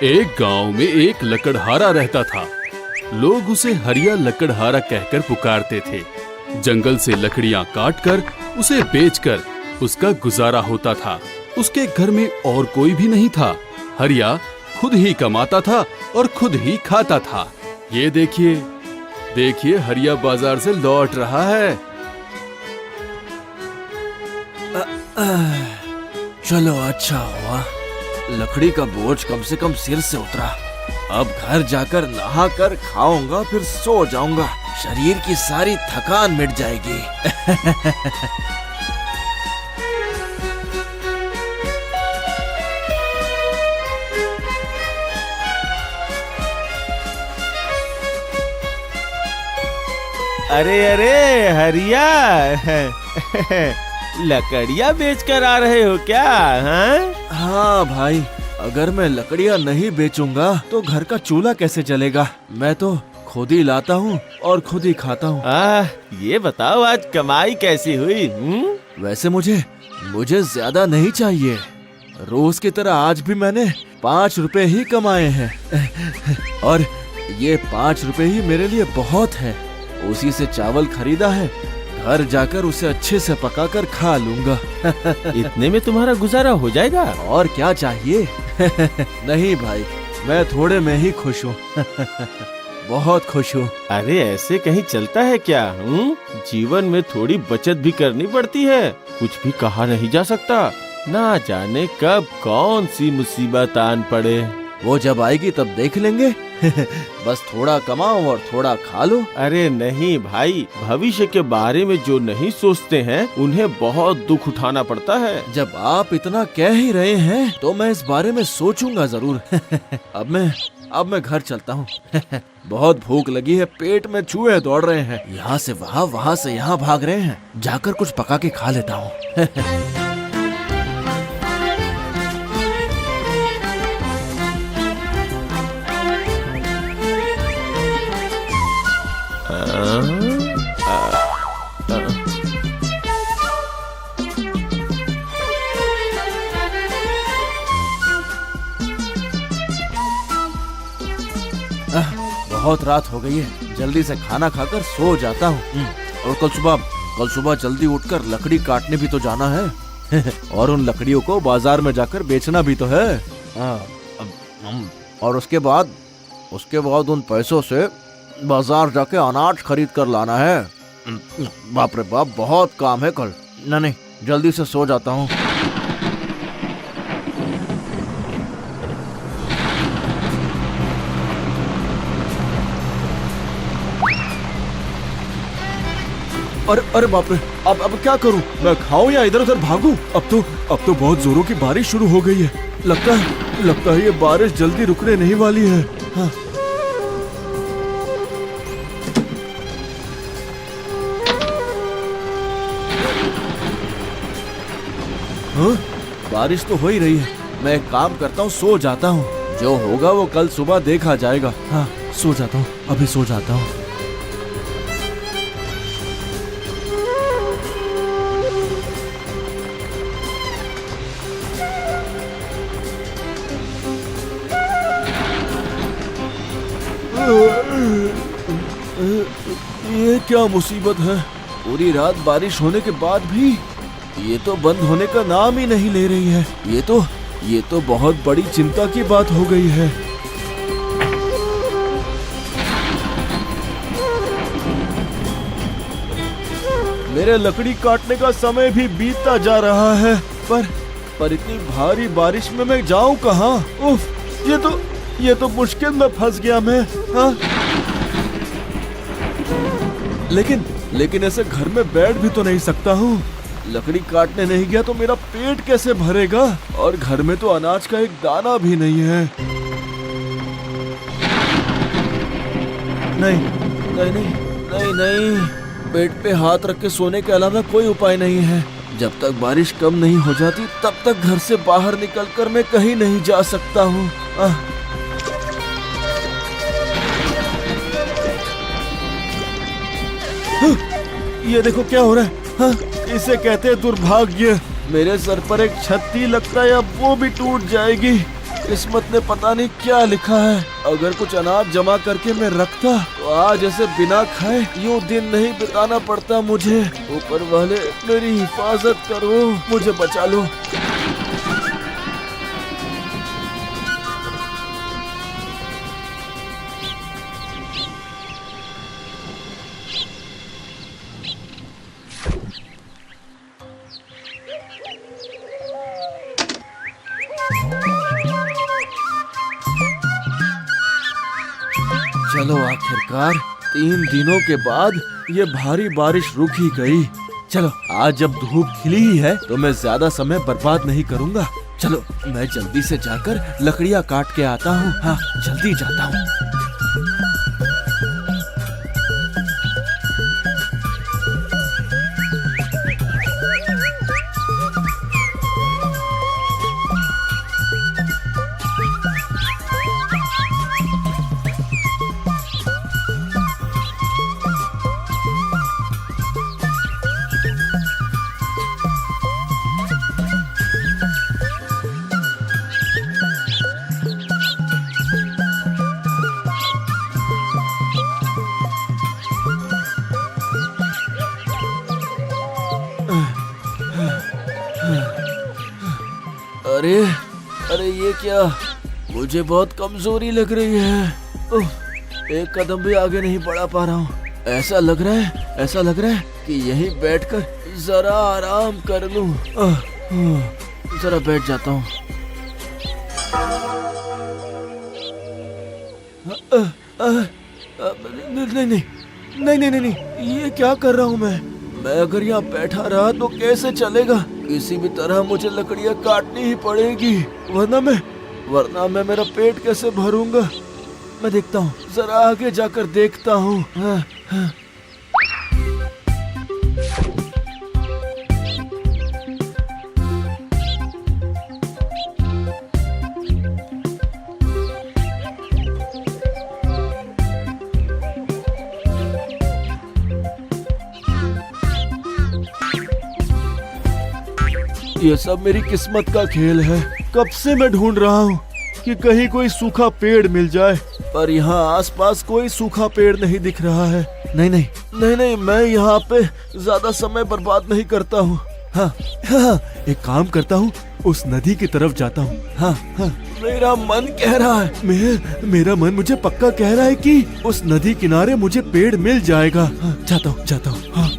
एक गांव में एक लकड़हारा रहता था। लोग उसे हरिया लकड़हारा कहकर पुकारते थे। जंगल से लकड़ियां काटकर उसे बेचकर उसका गुजारा होता था। उसके घर में और कोई भी नहीं था। हरिया खुद ही कमाता था और खुद ही खाता था। ये देखिए, देखिए हरिया बाजार से लौट रहा है। चलो अच्छा हुआ, लकड़ी का बोझ कम से कम सिर से उतरा। अब घर जाकर नहा कर खाऊंगा, फिर सो जाऊंगा। शरीर की सारी थकान मिट जाएगी। अरे अरे हरिया, लकड़ियाँ बेच कर आ रहे हो क्या? हाँ भाई, अगर मैं लकड़ियाँ नहीं बेचूंगा तो घर का चूल्हा कैसे चलेगा? मैं तो खुद ही लाता हूँ और खुद ही खाता हूँ। ये बताओ आज कमाई कैसी हुई? वैसे मुझे ज्यादा नहीं चाहिए। रोज की तरह आज भी मैंने 5 रुपए ही कमाए हैं। और ये 5 रुपए ही मेरे लिए बहुत है। उसी से चावल खरीदा है। घर जाकर उसे अच्छे से पकाकर खा लूंगा। इतने में तुम्हारा गुजारा हो जाएगा? और क्या चाहिए? नहीं भाई, मैं थोड़े में ही खुश हूँ। बहुत खुश हूँ। अरे ऐसे कहीं चलता है क्या? जीवन में थोड़ी बचत भी करनी पड़ती है। कुछ भी कहा नहीं जा सकता। ना जाने कब कौन सी मुसीबत आन पड़े। वो जब आएगी तब देख लेंगे। बस थोड़ा कमाओ और थोड़ा खा लो। अरे नहीं भाई, भविष्य के बारे में जो नहीं सोचते हैं उन्हें बहुत दुख उठाना पड़ता है। जब आप इतना कह ही रहे हैं तो मैं इस बारे में सोचूंगा जरूर। अब मैं घर चलता हूँ। बहुत भूख लगी है, पेट में चूहे दौड़ रहे हैं। यहाँ से वहाँ, वहाँ से यहाँ भाग रहे हैं। जाकर कुछ पका के खा लेता हूँ। बहुत रात हो गई है, जल्दी से खाना खाकर सो जाता हूँ। और कल सुबह जल्दी उठकर लकड़ी काटने भी तो जाना है। और उन लकड़ियों को बाजार में जाकर बेचना भी तो है। और उसके बाद उन पैसों से बाजार जाके अनाज खरीद कर लाना है। बाप रे बाप, बहुत काम है कल। नहीं, जल्दी से सो जाता हूँ। अरे बाप रे, अब क्या करूं? मैं खाऊं या इधर उधर भागूं? अब तो बहुत जोरों की बारिश शुरू हो गई है। लगता है ये बारिश जल्दी रुकने नहीं वाली है। हाँ। हाँ? बारिश तो हो ही रही है। मैं एक काम करता हूँ, सो जाता हूँ। जो होगा वो कल सुबह देखा जाएगा। हाँ, सो जाता हूँ, अभी सो जाता हूँ। ये क्या मुसीबत है? पूरी रात बारिश होने के बाद भी ये तो बंद होने का नाम ही नहीं ले रही है। ये तो बहुत बड़ी चिंता की बात हो गई है। मेरे लकड़ी काटने का समय भी बीतता जा रहा है। पर इतनी भारी बारिश में मैं जाऊं कहाँ? उफ, ये तो मुश्किल में फंस गया मैं। हाँ? लेकिन ऐसे घर में बैठ भी तो नहीं सकता हूँ। लकड़ी काटने नहीं गया तो मेरा पेट कैसे भरेगा? और घर में तो अनाज का एक दाना भी नहीं है। नहीं, पेट पे हाथ रख के सोने के अलावा कोई उपाय नहीं है। जब तक बारिश कम नहीं हो जाती तब तक घर से बाहर निकलकर मैं कहीं नहीं जा सकता हूँ। ये देखो क्या हो रहा है। हाँ, इसे कहते हैं दुर्भाग्य। मेरे सर पर एक छतरी लगता है, अब वो भी टूट जाएगी। किस्मत ने पता नहीं क्या लिखा है। अगर कुछ अनाज जमा करके मैं रखता तो आज ऐसे बिना खाए यूं दिन नहीं बिताना पड़ता मुझे। ऊपर वाले मेरी हिफाजत करो, मुझे बचा लो। चलो आखिरकार 3 दिनों के बाद ये भारी बारिश रुक ही गई। चलो आज जब धूप खिली ही है तो मैं ज्यादा समय बर्बाद नहीं करूंगा। चलो मैं जल्दी से जाकर लकड़ियां काट के आता हूँ। हाँ जल्दी जाता हूँ। अरे अरे ये क्या, मुझे बहुत कमजोरी लग रही है। एक कदम भी आगे नहीं बढ़ा पा रहा हूँ। ऐसा लग रहा है कि यहीं बैठकर जरा आराम कर लूं। जरा बैठ जाता हूँ। नहीं, ये क्या कर रहा हूँ मैं अगर यहाँ बैठा रहा तो कैसे चलेगा। किसी भी तरह मुझे लकड़ियाँ काटनी ही पड़ेगी, वरना मैं मेरा पेट कैसे भरूंगा। मैं देखता हूँ, जरा आगे जाकर देखता हूँ। ये सब मेरी किस्मत का खेल है। कब से मैं ढूंढ रहा हूँ कि कहीं कोई सूखा पेड़ मिल जाए, पर यहाँ आसपास कोई सूखा पेड़ नहीं दिख रहा है। नहीं, मैं यहाँ पे ज्यादा समय बर्बाद नहीं करता हूँ। हाँ, एक काम करता हूँ, उस नदी की तरफ जाता हूँ। हाँ, मेरा मन कह रहा है, मेरा मन मुझे पक्का कह रहा है कि उस नदी किनारे मुझे पेड़ मिल जाएगा। हाँ, जाता हूँ। हाँ।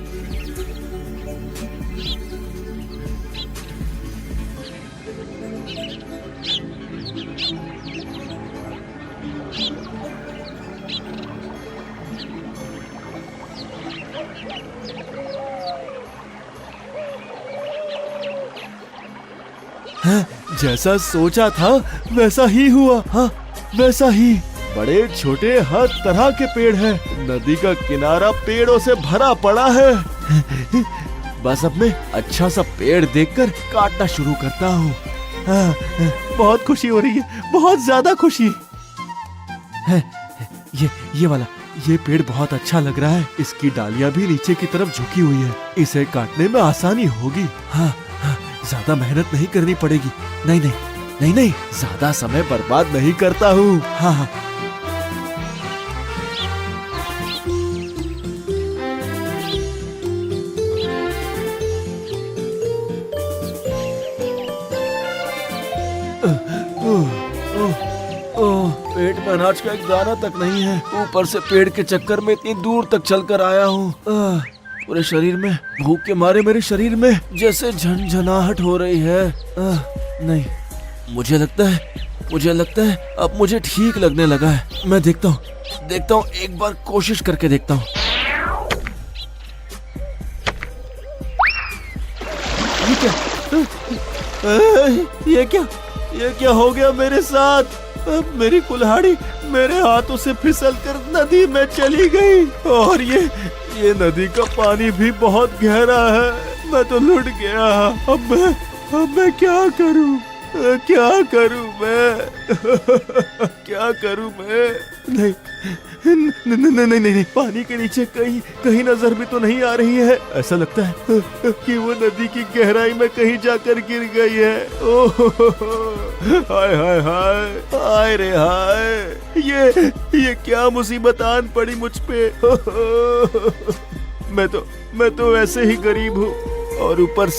जैसा सोचा था वैसा ही हुआ। हाँ, वैसा ही बड़े छोटे हर तरह के पेड़ हैं। नदी का किनारा पेड़ों से भरा पड़ा है। बस अब मैं अच्छा सा पेड़ देखकर काटना शुरू करता हूँ। बहुत खुशी हो रही है, बहुत ज्यादा खुशी है। ये पेड़ बहुत अच्छा लग रहा है। इसकी डालियाँ भी नीचे की तरफ झुकी हुई है। इसे काटने में आसानी होगी। हाँ, ज्यादा मेहनत नहीं करनी पड़ेगी। नहीं, ज्यादा समय बर्बाद नहीं करता हूँ। हाँ। पेट में अनाज का एक दाना तक नहीं है। ऊपर से पेड़ के चक्कर में इतनी दूर तक चलकर आया हूँ। पूरे शरीर में भूख के मारे मेरे शरीर में जैसे झनझनाहट हो रही है। नहीं, मुझे लगता है अब मुझे ठीक लगने लगा है। मैं देखता हूँ, एक बार कोशिश करके देखता हूँ। ये क्या हो गया मेरे साथ। मेरी कुल्हाड़ी मेरे हाथों से फिसलकर नदी में चली गई और ये नदी का पानी भी बहुत गहरा है। मैं तो लुट गया। अब मैं क्या करूं मैं क्या करूं मैं नहीं नहीं नहीं, पानी के नीचे कहीं कहीं नजर भी तो नहीं आ रही है। ऐसा लगता है कि वो नदी की गहराई में कहीं जाकर गिर गई है। ओह, हाय हाय हाय, हाय रे हाय, ये क्या मुसीबत आन पड़ी मुझ पे। मैं तो वैसे ही गरीब हूँ, और ऊपर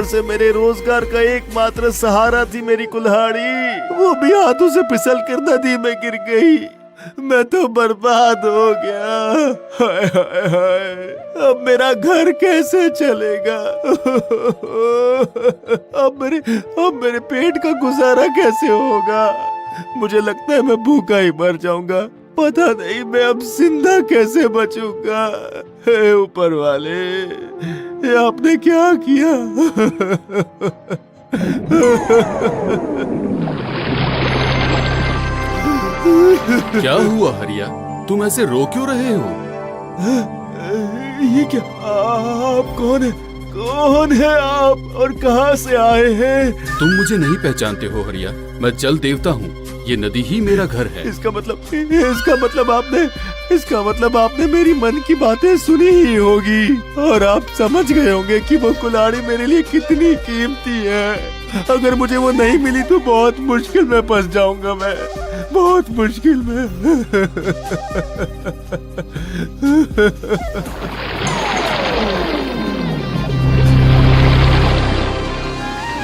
से मेरे रोजगार का एकमात्र सहारा थी मेरी कुल्हाड़ी, वो भी हाथों से फिसल कर नदी में गिर गई। मैं तो बर्बाद हो गया। हाय हाय हाय, अब मेरा घर कैसे चलेगा? अब मेरे पेट का गुजारा कैसे होगा? मुझे लगता है मैं भूखा ही मर जाऊंगा। पता नहीं मैं अब जिंदा कैसे बचूंगा। हे ऊपर वाले, ये आपने क्या किया? क्या हुआ हरिया, तुम ऐसे रो क्यों रहे हो? ये क्या? आप कौन है आप, और कहाँ से आए हैं? तुम मुझे नहीं पहचानते हो हरिया, मैं जल देवता हूँ। ये नदी ही मेरा घर है। इसका मतलब आपने मेरी मन की बातें सुनी ही होगी, और आप समझ गए होंगे कि वो कुल्हाड़ी मेरे लिए कितनी कीमती है। अगर मुझे वो नहीं मिली तो बहुत मुश्किल में फंस जाऊंगा, मैं बहुत मुश्किल में।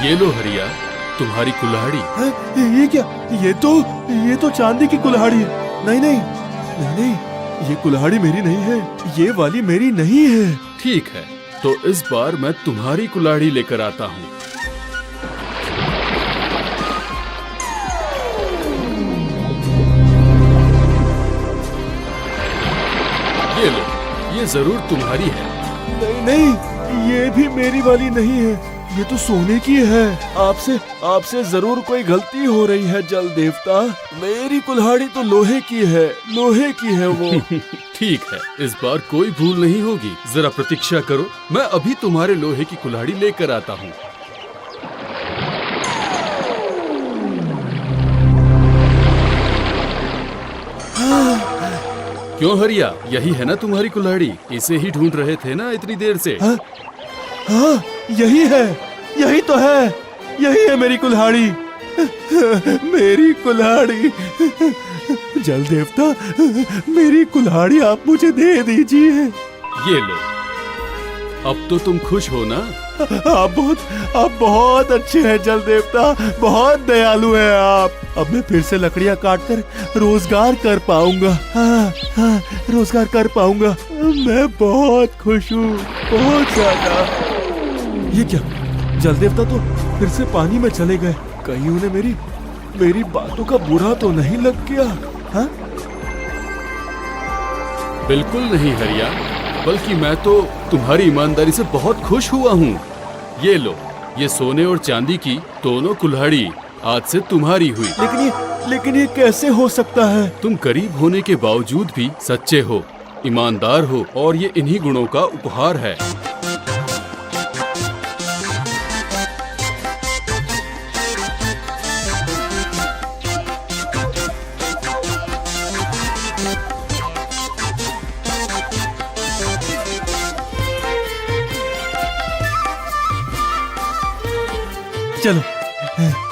ये लो हरिया, तुम्हारी कुल्हाड़ी। ये क्या? ये तो चांदी की कुल्हाड़ी है। नहीं, ये कुल्हाड़ी मेरी नहीं है, ये वाली मेरी नहीं है। ठीक है, तो इस बार मैं तुम्हारी कुल्हाड़ी लेकर आता हूँ। ये लो, ये जरूर तुम्हारी है। नहीं, ये भी मेरी वाली नहीं है, ये तो सोने की है। आपसे जरूर कोई गलती हो रही है जल देवता। मेरी कुल्हाड़ी तो लोहे की है वो। ठीक है, इस बार कोई भूल नहीं होगी। जरा प्रतीक्षा करो, मैं अभी तुम्हारे लोहे की कुल्हाड़ी लेकर आता हूँ। क्यों हरिया, यही है ना तुम्हारी कुल्हाड़ी? इसे ही ढूंढ रहे थे ना इतनी देर से? हाँ, यही तो है, यही है मेरी कुल्हाड़ी। मेरी कुल्हाड़ी। जल देवता, मेरी कुल्हाड़ी आप मुझे दे दीजिए। ये लो, अब तो तुम खुश हो ना? आप बहुत अच्छे हैं जल देवता, बहुत दयालु हैं आप। अब मैं फिर से लकड़ियाँ काटकर रोजगार कर पाऊंगा। हाँ, रोजगार कर पाऊंगा। मैं बहुत खुश हूँ, बहुत ज्यादा। ये क्या? जल देवता तो फिर से पानी में चले गए। कहीं उन्हें मेरी बातों का बुरा तो नहीं लग गया? हाँ? बिल्कुल नहीं हरिया, बल्कि मैं तो तुम्हारी ईमानदारी से बहुत खुश हुआ हूँ। ये लो, ये सोने और चांदी की दोनों कुल्हाड़ी आज से तुम्हारी हुई। लेकिन ये कैसे हो सकता है? तुम गरीब होने के बावजूद भी सच्चे हो, ईमानदार हो, और ये इन्हीं गुणों का उपहार है। चलो,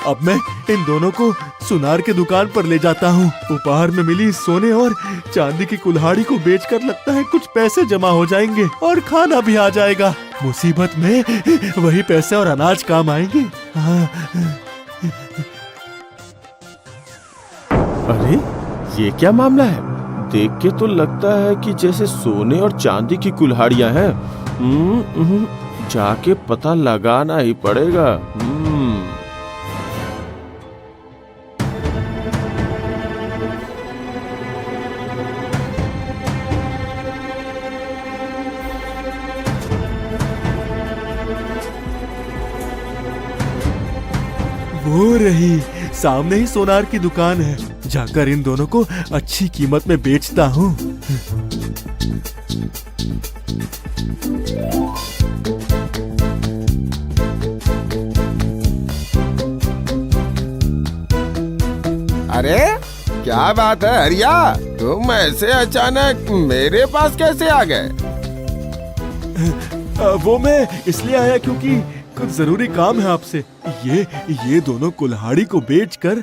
अब मैं इन दोनों को सुनार के दुकान पर ले जाता हूँ। उपहार में मिली सोने और चांदी की कुल्हाड़ी को बेचकर लगता है कुछ पैसे जमा हो जाएंगे और खाना भी आ जाएगा। मुसीबत में वही पैसे और अनाज काम आएंगे। अरे, ये क्या मामला है? देख के तो लगता है कि जैसे सोने और चांदी की कुल्हाड़ियां हैं। जाके पता लगाना ही पड़ेगा। वो रही, सामने ही सोनार की दुकान है। जाकर इन दोनों को अच्छी कीमत में बेचता हूँ। अरे क्या बात है हरिया, तुम ऐसे अचानक मेरे पास कैसे आ गए? वो मैं इसलिए आया क्योंकि कुछ जरूरी काम है आपसे। ये दोनों कुल्हाड़ी को बेचकर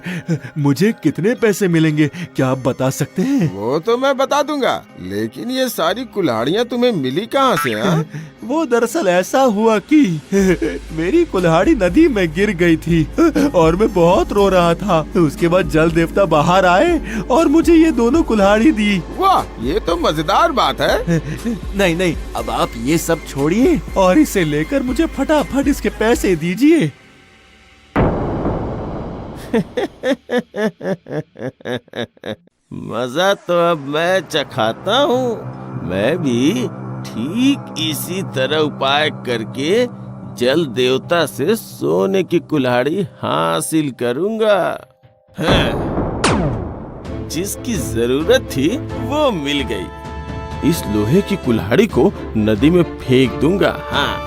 मुझे कितने पैसे मिलेंगे, क्या आप बता सकते हैं? वो तो मैं बता दूंगा, लेकिन ये सारी कुल्हाड़ियाँ तुम्हें मिली कहाँ से? हाँ? वो दरअसल ऐसा हुआ कि मेरी कुल्हाड़ी नदी में गिर गई थी और मैं बहुत रो रहा था। उसके बाद जल देवता बाहर आए और मुझे ये दोनों कुल्हाड़ी दी। वाह, ये तो मजेदार बात है। नहीं, अब आप ये सब छोड़िए और इसे लेकर मुझे फटाफट इसके पैसे दीजिए। मजा तो अब मैं चखाता हूँ। मैं भी ठीक इसी तरह उपाय करके जल देवता से सोने की कुल्हाड़ी हासिल करूंगा। हाँ, जिसकी जरूरत थी वो मिल गई। इस लोहे की कुल्हाड़ी को नदी में फेंक दूंगा। हाँ,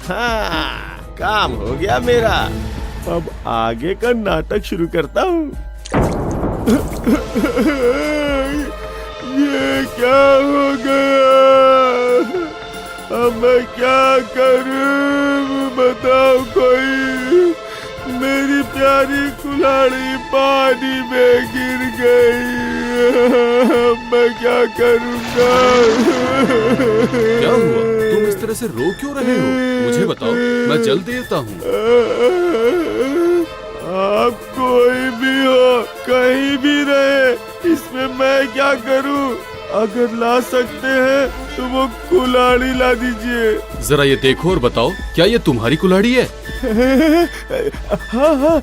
हाँ, काम हो गया मेरा। अब आगे का नाटक शुरू करता हूँ। ये क्या हो गया? अब मैं क्या करूँ बताओ कोई? मेरी प्यारी कुल्हाड़ी पानी में गिर गई। अब मैं क्या करूँगा? क्या हुआ? तुम इस तरह से रो क्यों रहे हो? मुझे बताओ, मैं जल देवता हूँ। आप कोई भी हो, कहीं भी रहे, इसमें मैं क्या करूं? अगर ला सकते हैं तो वो कुल्हाड़ी ला दीजिए। जरा ये देखो और बताओ, क्या ये तुम्हारी कुल्हाड़ी है? हाँ,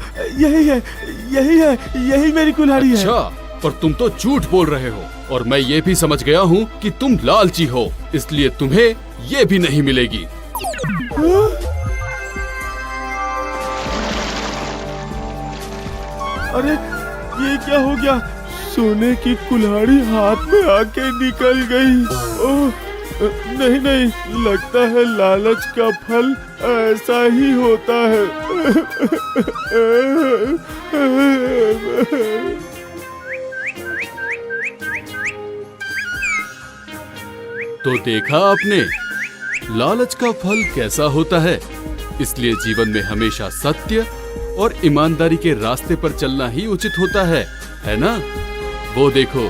यही मेरी कुल्हाड़ी है। अच्छा, पर तुम तो झूठ बोल रहे हो और मैं ये भी समझ गया हूँ कि तुम लालची हो, इसलिए तुम्हें ये भी नहीं मिलेगी। अरे ये क्या हो गया? सोने की कुल्हाड़ी हाथ में आके निकल गई। ओह, नहीं, लगता है लालच का फल ऐसा ही होता है। तो देखा आपने, लालच का फल कैसा होता है। इसलिए जीवन में हमेशा सत्य और ईमानदारी के रास्ते पर चलना ही उचित होता है ना? वो देखो,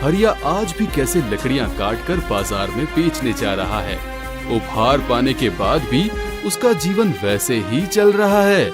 हरिया आज भी कैसे लकड़ियां काटकर बाजार में बेचने जा रहा है। उपहार पाने के बाद भी उसका जीवन वैसे ही चल रहा है।